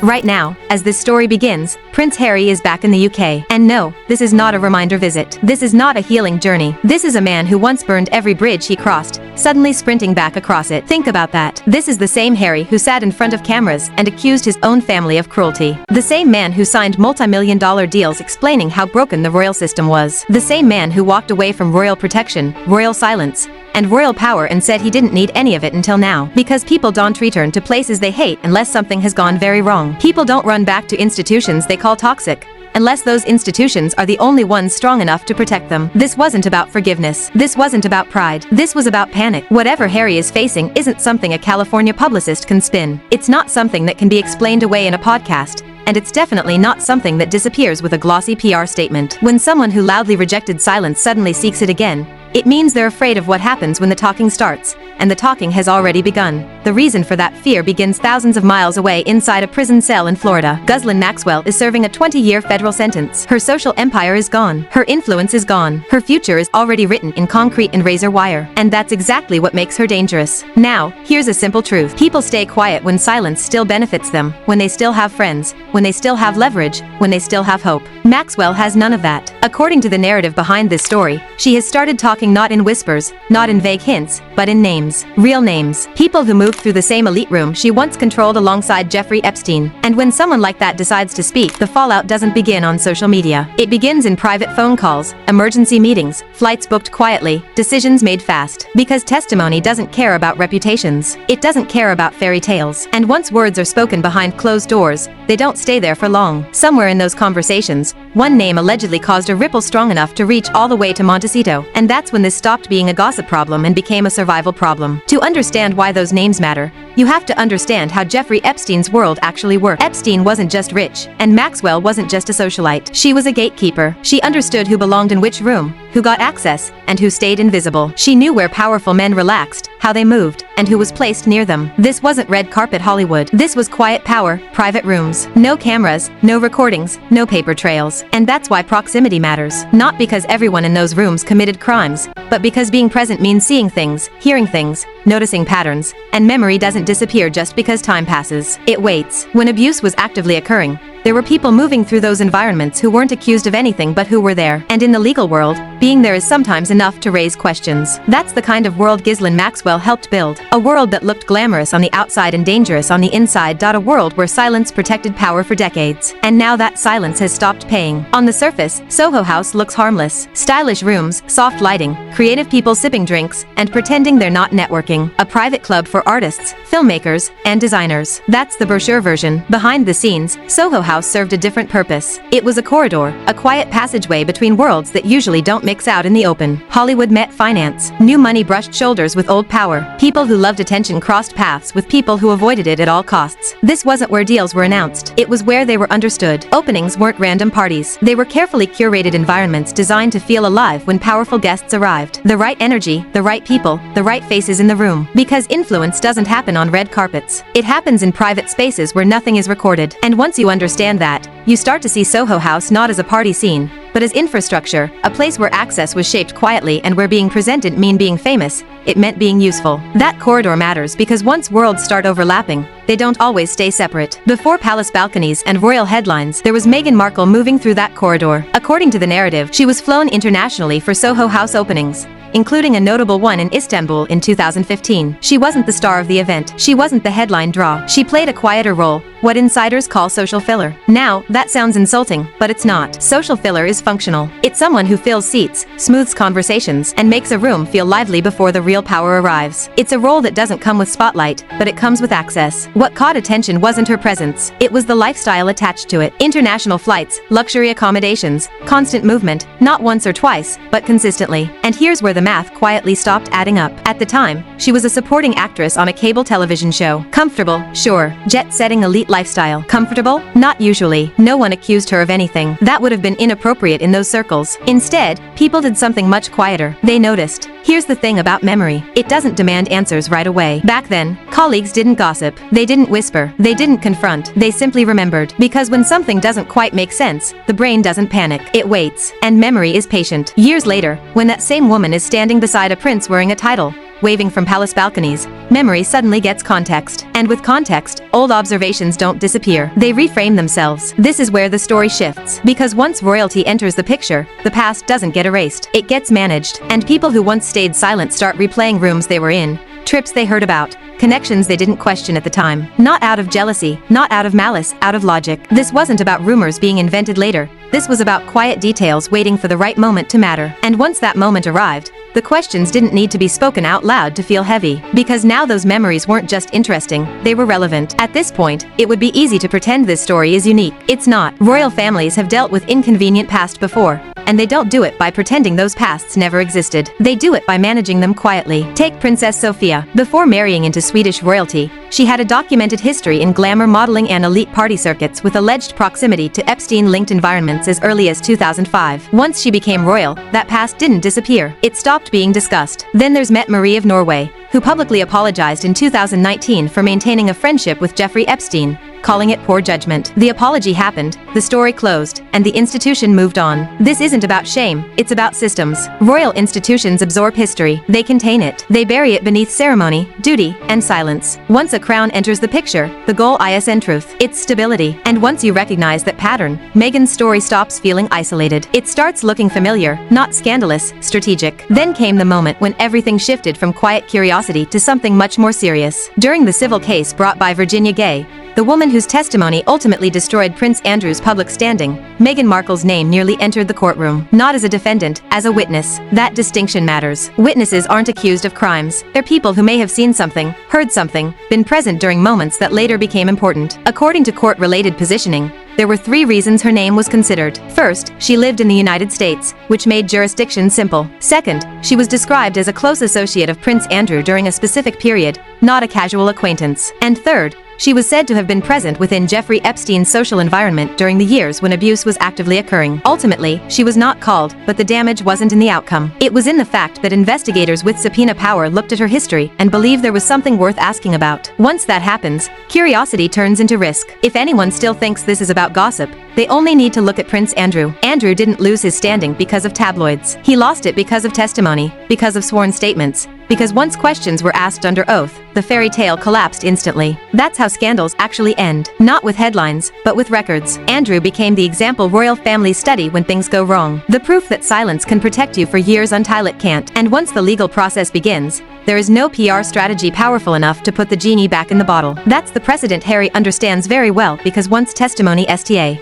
Right now, as this story begins, Prince Harry is back in the UK. And no, this is not a reminder visit. This is not a healing journey. This is a man who once burned every bridge he crossed, suddenly sprinting back across it. Think about that. This is the same Harry who sat in front of cameras and accused his own family of cruelty. The same man who signed multi-million-dollar deals explaining how broken the royal system was. The same man who walked away from royal protection, royal silence, and royal power and said he didn't need any of it until now. Because people don't return to places they hate unless something has gone very wrong. People don't run back to institutions they call toxic unless those institutions are the only ones strong enough to protect them. This wasn't about forgiveness. This wasn't about pride. This was about panic. Whatever Harry is facing isn't something a California publicist can spin. It's not something that can be explained away in a podcast. And it's definitely not something that disappears with a glossy PR statement. When someone who loudly rejected silence suddenly seeks it again, it means they're afraid of what happens when the talking starts, and the talking has already begun. The reason for that fear begins thousands of miles away inside a prison cell in Florida. Ghislaine Maxwell is serving a 20-year federal sentence. Her social empire is gone. Her influence is gone. Her future is already written in concrete and razor wire. And that's exactly what makes her dangerous. Now, here's a simple truth. People stay quiet when silence still benefits them, when they still have friends, when they still have leverage, when they still have hope. Maxwell has none of that. According to the narrative behind this story, she has started talking not in whispers, not in vague hints, but in names. Real names. People who moved through the same elite room she once controlled alongside Jeffrey Epstein. And when someone like that decides to speak, the fallout doesn't begin on social media. It begins in private phone calls, emergency meetings, flights booked quietly, decisions made fast. Because testimony doesn't care about reputations. It doesn't care about fairy tales. And once words are spoken behind closed doors, they don't stay there for long. Somewhere in those conversations, one name allegedly caused a ripple strong enough to reach all the way to Montecito. And that's when this stopped being a gossip problem and became a survival problem. To understand why those names matter, you have to understand how Jeffrey Epstein's world actually worked. Epstein wasn't just rich, and Maxwell wasn't just a socialite. She was a gatekeeper. She understood who belonged in which room, who got access, and who stayed invisible. She knew where powerful men relaxed, how they moved, and who was placed near them. This wasn't red carpet Hollywood. This was quiet power, private rooms. No cameras, no recordings, no paper trails. And that's why proximity matters. Not because everyone in those rooms committed crimes, but because being present means seeing things, hearing things, noticing patterns, and memory doesn't disappear just because time passes. It waits. When abuse was actively occurring, there were people moving through those environments who weren't accused of anything but who were there. And in the legal world, being there is sometimes enough to raise questions. That's the kind of world Ghislaine Maxwell helped build. A world that looked glamorous on the outside and dangerous on the inside. A world where silence protected power for decades. And now that silence has stopped paying. On the surface, Soho House looks harmless. Stylish rooms, soft lighting, creative people sipping drinks, and pretending they're not networking. A private club for artists, filmmakers, and designers. That's the brochure version. Behind the scenes, Soho House served a different purpose. It was a corridor, a quiet passageway between worlds that usually don't mix out in the open. Hollywood met finance. New money brushed shoulders with old power. People who loved attention crossed paths with people who avoided it at all costs. This wasn't where deals were announced. It was where they were understood. Openings weren't random parties. They were carefully curated environments designed to feel alive when powerful guests arrived. The right energy, the right people, the right faces in the room. Because influence doesn't happen on red carpets. It happens in private spaces where nothing is recorded. And once you understand that, you start to see Soho House not as a party scene, but as infrastructure, a place where access was shaped quietly and where being presented meant being famous, it meant being useful. That corridor matters because once worlds start overlapping, they don't always stay separate. Before palace balconies and royal headlines, there was Meghan Markle moving through that corridor. According to the narrative, she was flown internationally for Soho House openings, including a notable one in Istanbul in 2015. She wasn't the star of the event. She wasn't the headline draw. She played a quieter role, what insiders call social filler. Now, that sounds insulting, but it's not. Social filler is functional. It's someone who fills seats, smooths conversations, and makes a room feel lively before the real power arrives. It's a role that doesn't come with spotlight, but it comes with access. What caught attention wasn't her presence. It was the lifestyle attached to it. International flights, luxury accommodations, constant movement, not once or twice, but consistently. And here's where the math quietly stopped adding up. At the time, she was a supporting actress on a cable television show. Comfortable, sure. Jet-setting elite lifestyle. Comfortable? Not usually. No one accused her of anything. That would have been inappropriate in those circles. Instead, people did something much quieter. They noticed. Here's the thing about memory. It doesn't demand answers right away. Back then, colleagues didn't gossip. They didn't whisper. They didn't confront. They simply remembered. Because when something doesn't quite make sense, the brain doesn't panic. It waits. And memory is patient. Years later, when that same woman is standing beside a prince wearing a title, waving from palace balconies, memory suddenly gets context. And with context, old observations don't disappear. They reframe themselves. This is where the story shifts. Because once royalty enters the picture, the past doesn't get erased. It gets managed. And people who once stayed silent start replaying rooms they were in, trips they heard about, connections they didn't question at the time. Not out of jealousy, not out of malice, out of logic. This wasn't about rumors being invented later. This was about quiet details waiting for the right moment to matter. And once that moment arrived, the questions didn't need to be spoken out loud to feel heavy. Because now those memories weren't just interesting, they were relevant. At this point, it would be easy to pretend this story is unique. It's not. Royal families have dealt with inconvenient past before. And they don't do it by pretending those pasts never existed. They do it by managing them quietly. Take Princess Sophia. Before marrying into Swedish royalty, she had a documented history in glamour modeling and elite party circuits with alleged proximity to Epstein-linked environments as early as 2005. Once she became royal, that past didn't disappear. It stopped being discussed. Then there's Mette Marie of Norway, who publicly apologized in 2019 for maintaining a friendship with Jeffrey Epstein, calling it poor judgment. The apology happened, the story closed, and the institution moved on. This isn't about shame, it's about systems. Royal institutions absorb history, they contain it. They bury it beneath ceremony, duty, and silence. Once a crown enters the picture, the goal isn't truth, it's stability. And once you recognize that pattern, Meghan's story stops feeling isolated. It starts looking familiar, not scandalous, strategic. Then came the moment when everything shifted from quiet curiosity to something much more serious. During the civil case brought by Virginia Gay, the woman whose testimony ultimately destroyed Prince Andrew's public standing, Meghan Markle's name nearly entered the courtroom. Not as a defendant, as a witness. That distinction matters. Witnesses aren't accused of crimes. They're people who may have seen something, heard something, been present during moments that later became important. According to court-related positioning, there were 3 reasons her name was considered. First, she lived in the United States, which made jurisdiction simple. Second, she was described as a close associate of Prince Andrew during a specific period, not a casual acquaintance. And third, she was said to have been present within Jeffrey Epstein's social environment during the years when abuse was actively occurring. Ultimately, she was not called, but the damage wasn't in the outcome. It was in the fact that investigators with subpoena power looked at her history and believed there was something worth asking about. Once that happens, curiosity turns into risk. If anyone still thinks this is about gossip, they only need to look at Prince Andrew. Andrew didn't lose his standing because of tabloids. He lost it because of testimony, because of sworn statements, because once questions were asked under oath, the fairy tale collapsed instantly. That's how scandals actually end. Not with headlines, but with records. Andrew became the example royal families study when things go wrong. The proof that silence can protect you for years until it can't. And once the legal process begins, there is no PR strategy powerful enough to put the genie back in the bottle. That's the precedent Harry understands very well because once testimony sta.